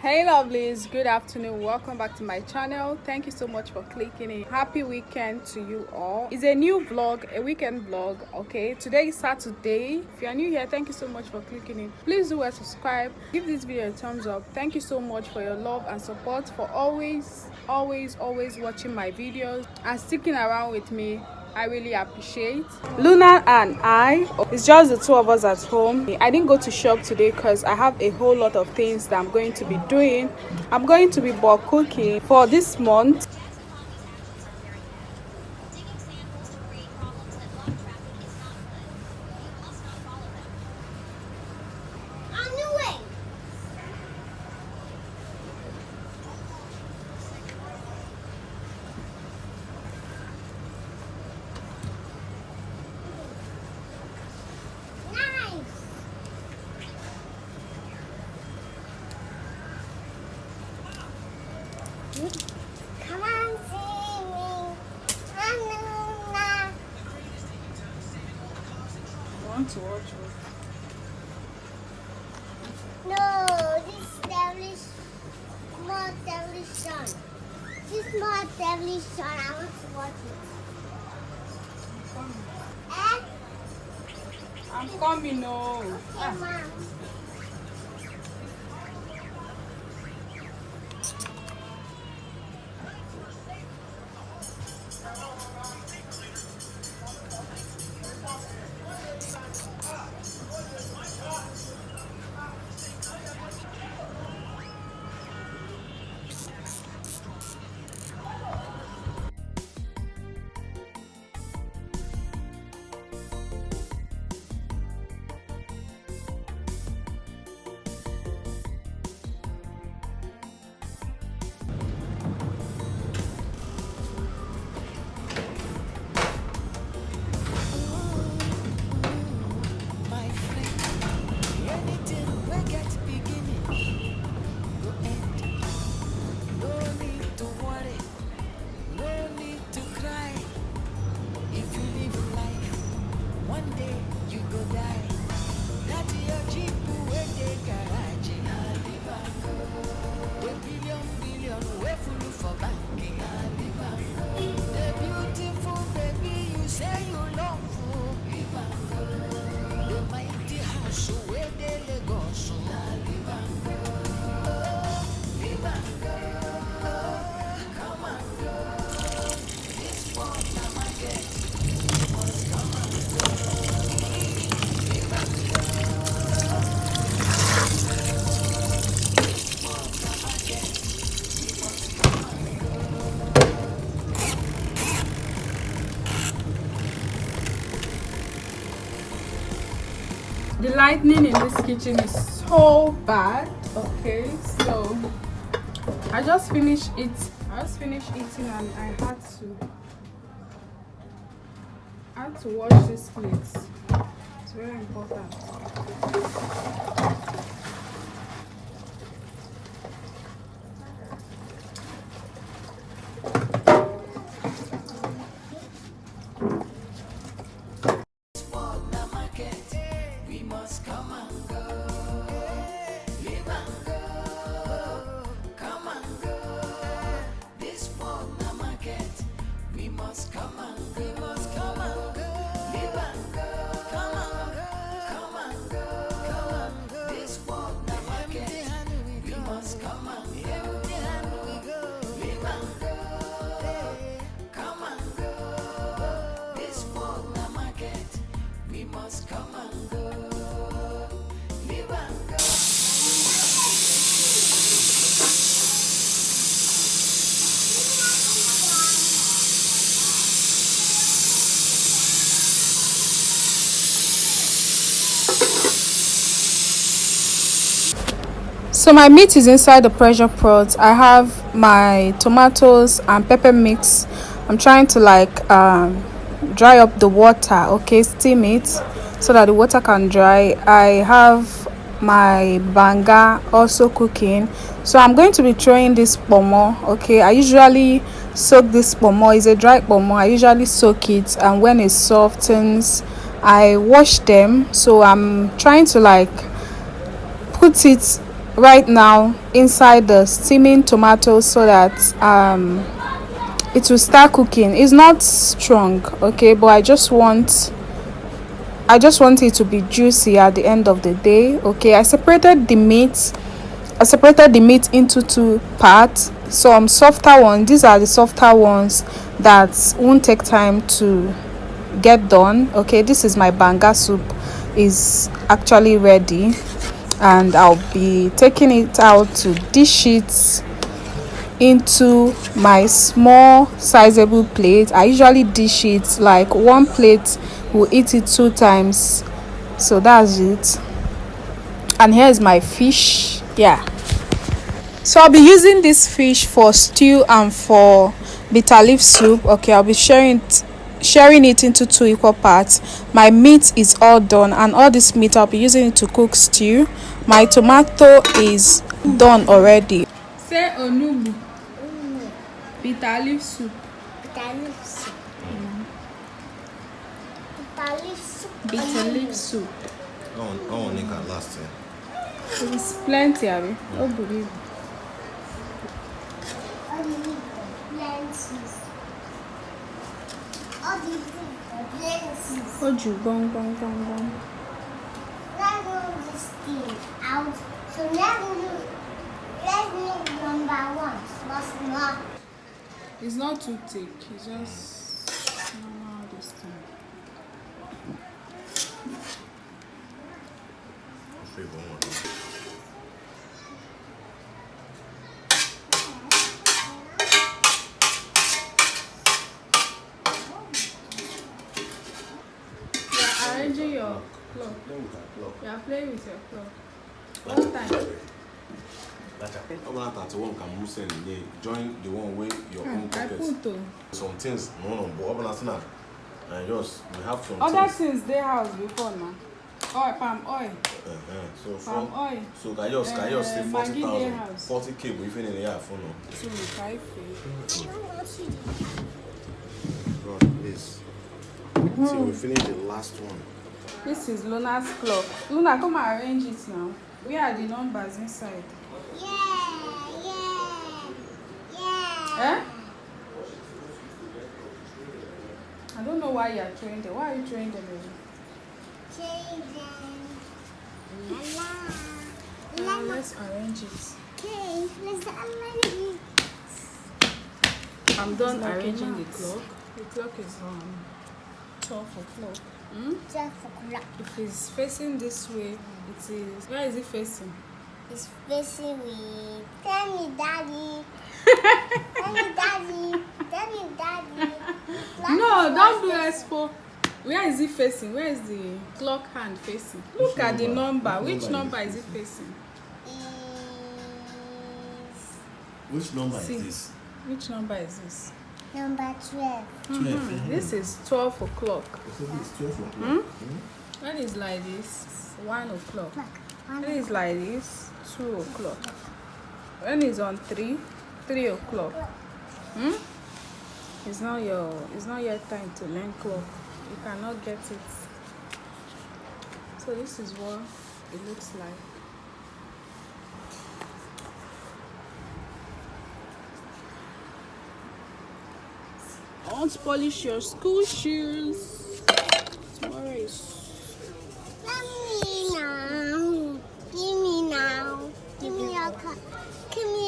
Hey lovelies, good afternoon. Welcome back to my channel. Thank you so much for clicking in. Happy weekend to you all. It's a new vlog, a weekend vlog. Okay, today is Saturday. If you are new here, thank you so much for clicking in. Please do subscribe, give this video a thumbs up. Thank you so much for your love and support, for always watching my videos and sticking around with me. I really appreciate. Luna and it's just the two of us at home. I didn't go to shop today because I have a whole lot of things that I'm going to be doing. I'm going to be bulk cooking for this month. Come on, see me. Anuna. I want to watch it. No, this devilish, small devilish son. This small devilish son, I want to watch it. Eh? I'm coming, no. Okay, Mom. The lightning in this kitchen is so bad. Okay, so I just finished eating and I had to wash this plate. It's very important. So my meat is inside the pressure pot. I have my tomatoes and pepper mix. I'm trying to dry up the water, okay, steam it so that the water can dry. I have my banga also cooking, so I'm going to be throwing this pomo. Okay, I usually soak this pomo. It's a dry pomo. I usually soak it, and when it softens I wash them. So I'm trying to put it right now inside the steaming tomatoes so that it will start cooking. It's not strong, okay, but I just want it to be juicy at the end of the day. Okay, I separated the meat into two parts. Some softer ones, these are the softer ones that won't take time to get done. Okay, this is my banga soup, is actually ready, and I'll be taking it out to dish it into my small sizable plate. I usually dish it like one plate, will eat it 2 times, so that's it. And here's my fish. Yeah, so I'll be using this fish for stew and for bitter leaf soup. Okay, I'll be sharing it into 2 equal parts. My meat is all done, and all this meat I'll be using it to cook stew. My tomato is done already. Say onubu, bitter leaf soup. Bitter leaf soup. Bitter leaf soup. Bitter leaf soup. I want to make last year. It's plenty, Abby. Oh, believe. All you need the lenses. All you need the lenses. Oh, you gong. Let's move this thing out. So let's make number 1. Small. It's not too thick. It's just normal this thing. You're arranging your clock. You're playing with your clock. What time? I'm going to one can join the one way your own I pockets. put Some things, no, but open us now. And just we have some other things. things they house before now. Oil, palm oil. So Palm from oil. so can you say Maggi dey 40,000, house. 40K, but even in the year for no. 5. God, please. So we finish the last one. This is Luna's clock. Luna, come and arrange it now. Where are the numbers inside? Eh? I don't know why you are throwing them. Why are you throwing them away? Let's arrange it. Okay, let's arrange it. I'm done arranging the clock. The clock is 12 o'clock. 12 o'clock. If it's facing this way, it is. Where is it facing? It's facing me. Tell me, Daddy. Tell me, Daddy. Tell me, Daddy. No, don't do expo. Where is it facing? Where is the clock hand facing? Look at the number. Which number is it facing? Which number See. is this? Which number is this? Number 12. 12. This is 12 o'clock. So this is 12 o'clock. When it's like this, 1 o'clock. Look. When it's like this, 2 o'clock. When it's on 3 o'clock. It's not your time to learn clock. You cannot get it. So this is what it looks like. I want to polish your school shoes. Tomorrow is. Let me now. Give me now. Give me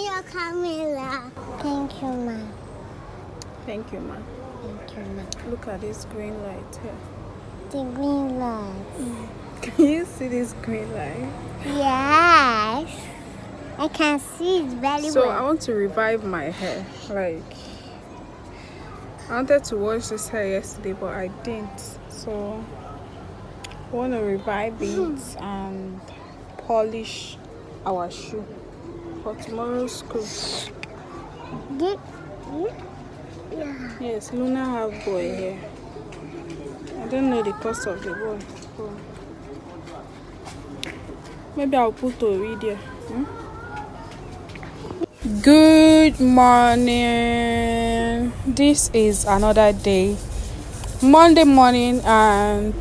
your camera. Thank you, Ma. Thank you, ma. Thank you, Ma. Look at this green light here. The green light. Can you see this green light? Yes. I can see it very So well. I want to revive my hair. Like, I wanted to wash this hair yesterday, but I didn't. So I want to revive it and polish our shoe for tomorrow's school. Yeah. Yes, Luna have boy here. I don't know the cost of the boy. So maybe I'll put a video. Good morning. This is another day, Monday morning, and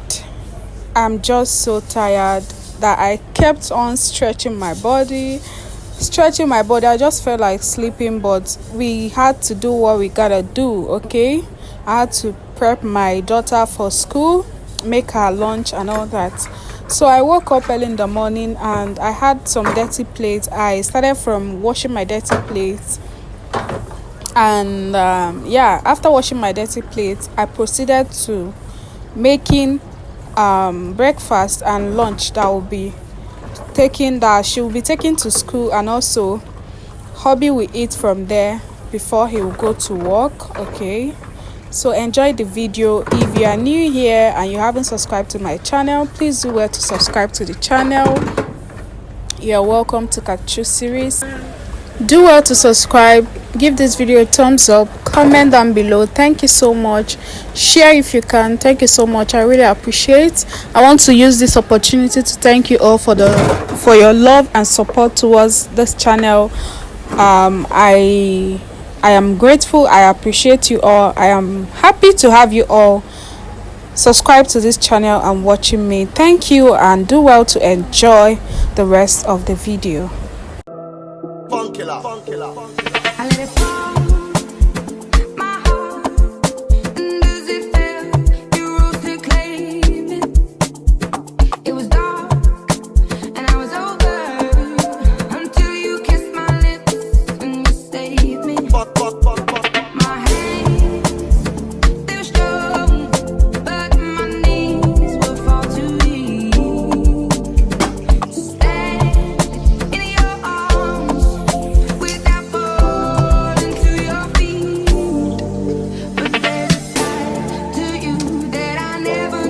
I'm just so tired that I kept on stretching my body. stretching my body. I just felt like sleeping, but we had to do what we gotta do. Okay, I had to prep my daughter for school, make her lunch and all that. So I woke up early in the morning and I had some dirty plates. I started from washing my dirty plates, and yeah, after washing my dirty plates, I proceeded to making breakfast and lunch that she will be taking to school, and also hubby will eat from there before he will go to work. Okay, so enjoy the video. If you are new here and you haven't subscribed to my channel, please do well to subscribe to the channel. You're welcome to Kachu series. Do well to subscribe, give this video a thumbs up, comment down below. Thank you so much. Share if you can. Thank you so much. I really appreciate. I want to use this opportunity to thank you all for your love and support towards this channel. I am grateful. I appreciate you all. I am happy to have you all subscribe to this channel and watching me. Thank you, and do well to enjoy the rest of the video. I let it fall, my heart, and as it fell, you rose to claim it. It was dark, and I was over, until you kissed my lips and you saved me. My hands, they were strong, but my knees would fall too weak to stand in your arms without falling to your feet. But there's a side to you that I never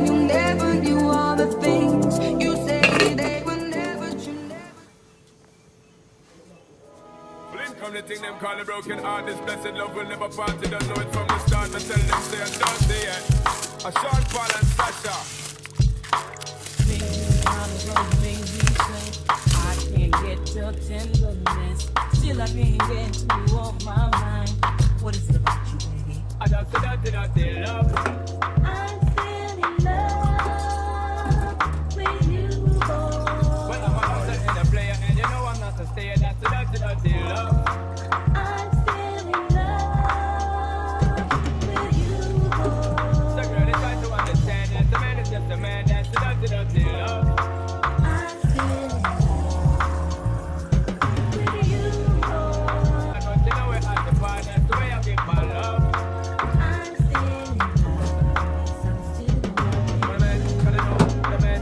knew all the things you say they were never true. Blink from the thing them call a broken heart. This blessed love will never part. They don't know it from the start. I tell them say I don't see it. A Sean Paul and Sasha. I can't get your tenderness. Still I can't get you off my mind. What is it about you, baby? I just said that love. I'm still in love with you, boy. When I'm outside in the player and you know I'm not a stayer. That's love. I'm still in love with you, boy. So girl, they try to understand that the man is just a man. That's love. I'm still in love with you, boy. I know you know it at the bar. That's the way I give my love. I'm still in love. I'm still in love. What a man,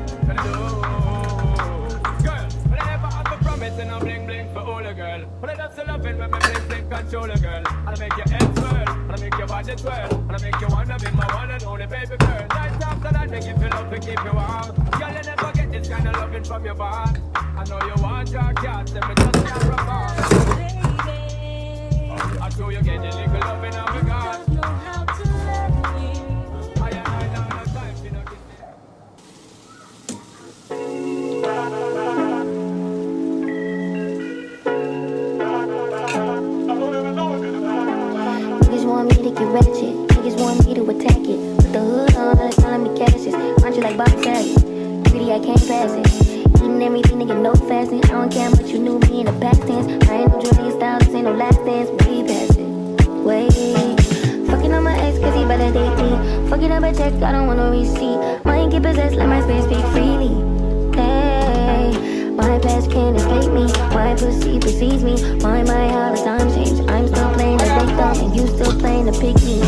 girl, when I ever have a promise and I'm bling bling for all a girl. When I dance a loving when my bling bling control a girl. And I make your head swirl, and I make your body twirl, and I make you wanna be my one and only baby girl. Night after night, make you feel love to keep you warm. Girl, you never get this kind of loving from your bond. I know you want your cat, and me just can't run. I show you get the little loving of a God. Don't know how to let me. I don't have time for no kissing. Niggas want me to get ratchet. Niggas want me to attack it. Put the hood on, all the time me cashes. Punch you like Bob Saget. Greedy, I can't pass it. Eating everything, nigga, no fasting. I don't care much you knew me in the past tense. I ain't no Julian style, this ain't no last dance. Way past it. Wait. Fucking on my ex, cause he better date me. Fucking up a check, I don't want no receipt. Mind get possessed, let my space speak freely. Hey. My past can't escape me. My pussy precedes me. My how the time change. I'm still playing the victim and you still playing the pick me.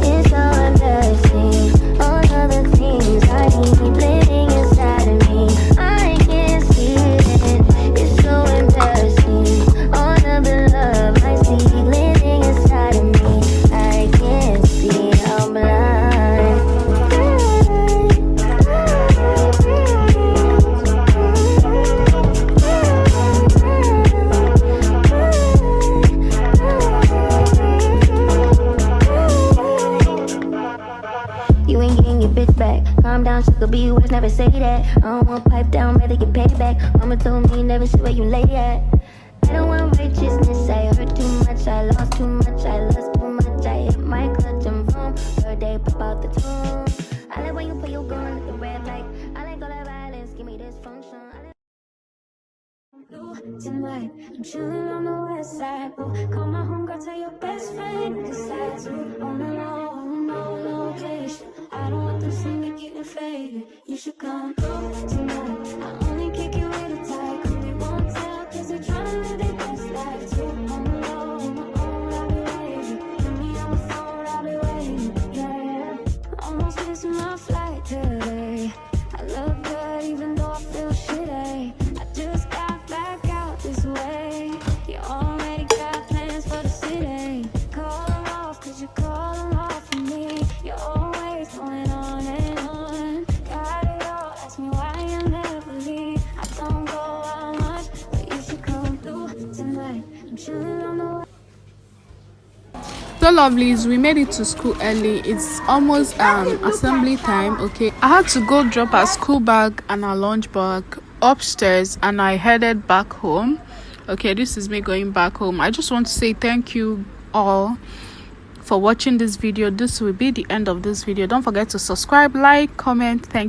It's so embarrassing. All of the things I keep living inside of me. I can't see it. It's so embarrassing. All of the love I see living inside of me. I can't see. I'm blind. You ain't getting your bitch back. Calm down, shit could be worse, never say that. I don't want pipe down, rather get paid back. Mama told me never see where you lay at. I don't want righteousness, I hurt too much, I lost too much, I lost too much. I hit my clutch and boom, third day pop out the tomb. I like when you put your gun at the red light. I like all that violence, give me this function. Tonight, west side. Oh, call my homegirl, tell your best friend to decide to. On the low, no location. I don't want them singing, getting faded. You should come through tonight. I only kick it with a tight. They won't tell, cause they're trying to live their best life too. On the low, on my own, I'll be waiting. Put me on the phone, I'll be waiting. Yeah. Almost missing my flight today. I look good even though I feel shitty. I just got back out this way. You already got plans for the city. Call them off cause you call them off for me. You're always going on and on. Got it all, ask me why I never leave. I don't go out much, but you should come through tonight. I'm chilling on the So lovelies, we made it to school early. It's almost assembly time. Okay, I had to go drop our school bag and our lunch bag upstairs, and I headed back home. Okay, this is me going back home. I just want to say thank you all for watching this video. This will be the end of this video. Don't forget to subscribe, like, comment. Thank you.